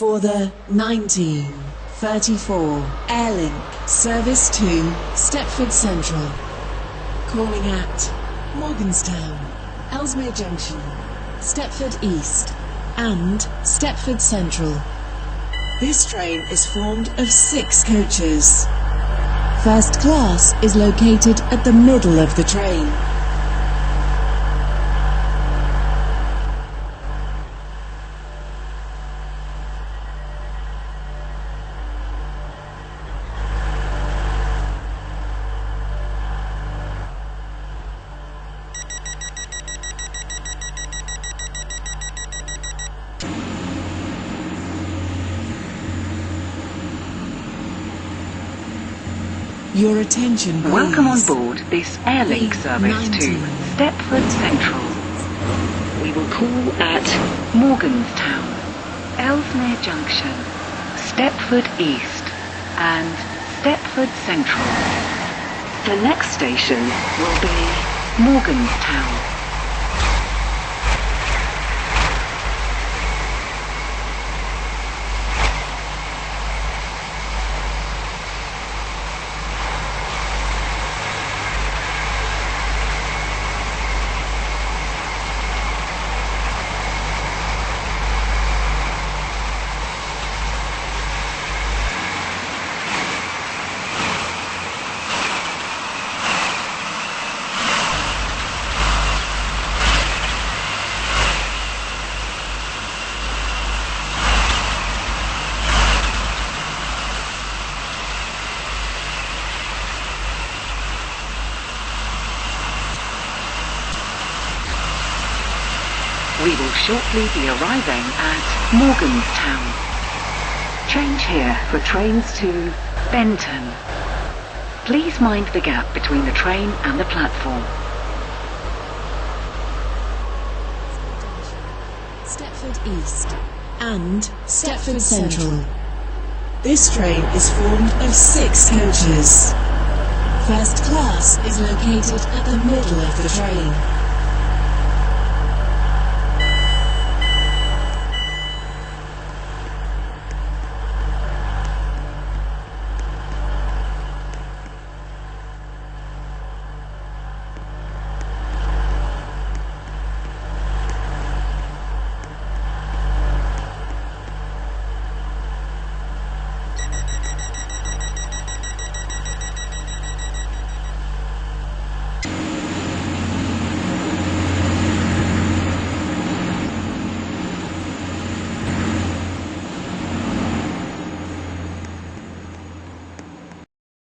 for the 1934 Airlink service to Stepford Central, calling at Morganstown, Ellesmere Junction, Stepford East and Stepford Central. This train is formed of 6 coaches. First class is located at the middle of the train. Your attention, please. Welcome on board this Airlink service to Stepford Central. We will call at Morganstown, Ellesmere Junction, Stepford East and Stepford Central. The next station will be Morganstown. We will shortly be arriving at Morganstown. Change here for trains to Benton. Please mind the gap between the train and the platform. Stepford East and Stepford Central. This train is formed of 6 coaches. First class is located at the middle of the train.